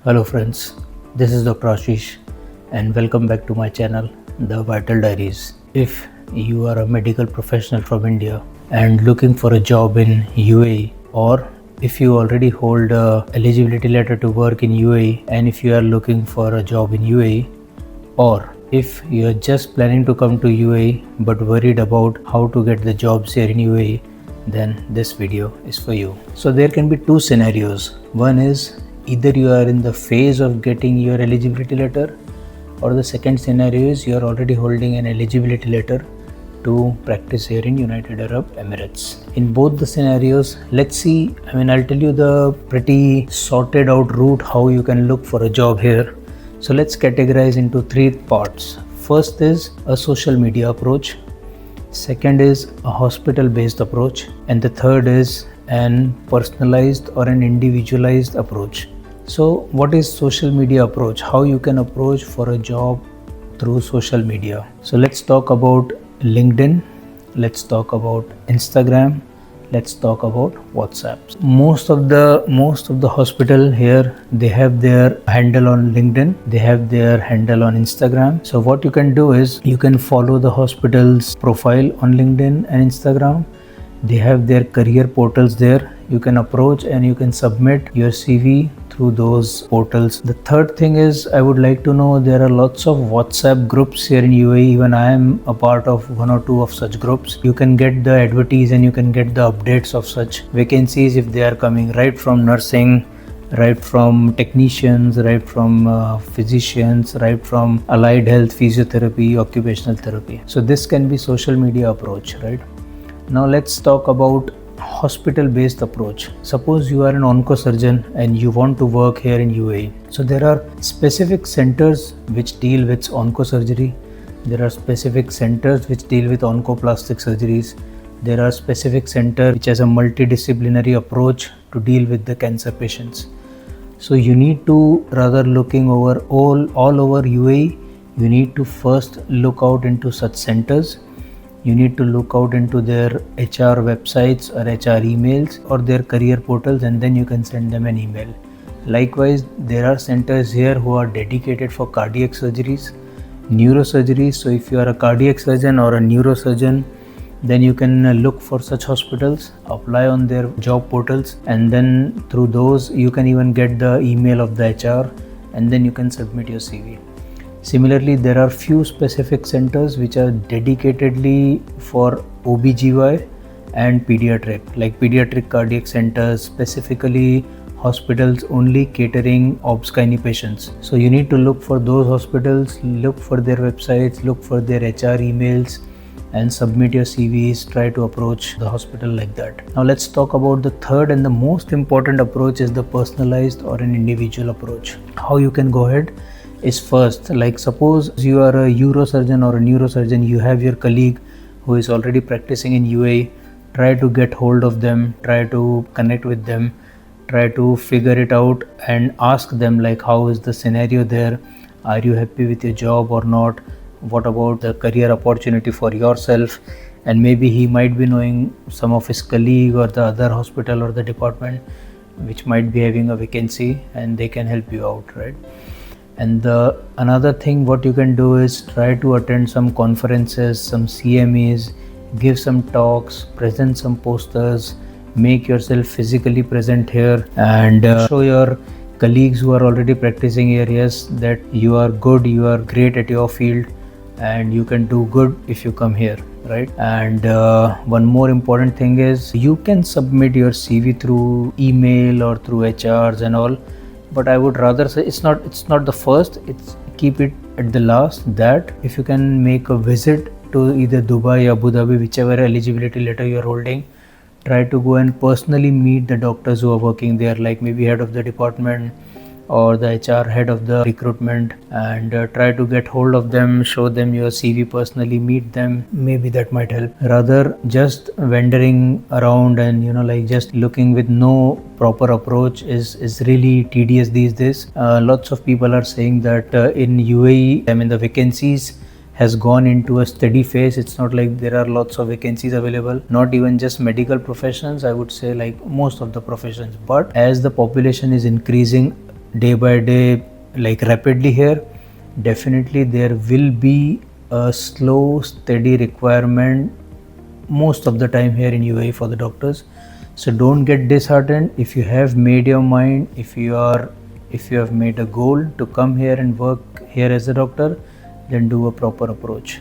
Hello friends, this is Dr. Ashish and welcome back to my channel, The Vital Diaries. If you are a medical professional from India and looking for a job in UAE, or if you already hold a eligibility letter to work in UAE and if you are looking for a job in UAE, or if you are just planning to come to UAE but worried about how to get the jobs here in UAE, then this video is for you. So there can be two scenarios. One is either you are in the phase of getting your eligibility letter, or the second scenario is you are already holding an eligibility letter to practice here in United Arab Emirates. In both the scenarios, let's see, I'll tell you the pretty sorted out route how you can look for a job here. So let's categorize into three parts. First is a social media approach, second is a hospital based approach, and the third is an personalized or an individualized approach. So what is social media approach? How you can approach for a job through social media. So let's talk about LinkedIn, let's talk about Instagram, let's talk about WhatsApp. Most of the hospital here, they have their handle on LinkedIn, they have their handle on Instagram. So what you can do is you can follow the hospital's profile on LinkedIn and Instagram. They have their career portals there. You can approach and you can submit your CV through those portals. The third thing is, I would like to know, there are lots of WhatsApp groups here in UAE. Even I am a part of one or two of such groups. You can get the advertise and you can get the updates of such vacancies if they are coming, right from nursing, right from technicians, right from physicians, right from allied health, physiotherapy, occupational therapy. So this can be social media approach, right? Now let's talk about hospital based approach. Suppose you are an oncosurgeon and you want to work here in UAE. So there are specific centers which deal with oncosurgery. There are specific centers which deal with oncoplastic surgeries. There are specific centers which has a multidisciplinary approach to deal with the cancer patients. So you need to, rather looking over all over UAE, you need to first look out into such centers. You need to look out into their HR websites or HR emails or their career portals, and then you can send them an email. Likewise, there are centers here who are dedicated for cardiac surgeries, neurosurgeries. So if you are a cardiac surgeon or a neurosurgeon, then you can look for such hospitals, apply on their job portals, and then through those you can even get the email of the HR, and then you can submit your CV. Similarly, there are few specific centers which are dedicatedly for OBGY and pediatric, like pediatric cardiac centers, specifically hospitals only catering obs-gynae patients. So you need to look for those hospitals, look for their websites, look for their HR emails, and submit your CVs, try to approach the hospital like that. Now let's talk about the third and the most important approach is the personalized or an individual approach. How you can go ahead is, first, like suppose you are a urosurgeon or a neurosurgeon, you have your colleague who is already practicing in UAE, try to get hold of them, try to connect with them, try to figure it out and ask them like, how is the scenario there? Are you happy with your job or not? What about the career opportunity for yourself? And maybe he might be knowing some of his colleague or the other hospital or the department which might be having a vacancy and they can help you out, right? And another thing what you can do is try to attend some conferences, some CMEs, give some talks, present some posters, make yourself physically present here, and show your colleagues who are already practicing areas that you are good, you are great at your field, and you can do good if you come here, right? And one more important thing is you can submit your CV through email or through HRs and all, but I would rather say it's not the first, it's keep it at the last, that if you can make a visit to either Dubai, Abu Dhabi, whichever eligibility letter you are holding, try to go and personally meet the doctors who are working there, like maybe head of the department or the HR head of the recruitment, and try to get hold of them, show them your CV personally, meet them. Maybe that might help. Rather just wandering around and like just looking with no proper approach is really tedious these days. Lots of people are saying that in UAE, the vacancies has gone into a steady phase. It's not like there are lots of vacancies available, not even just medical professions, I would say like most of the professions. But as the population is increasing day by day, like rapidly here, definitely there will be a slow, steady requirement most of the time here in UAE for the doctors. So don't get disheartened. If you have made your mind, if you have made a goal to come here and work here as a doctor, then do a proper approach.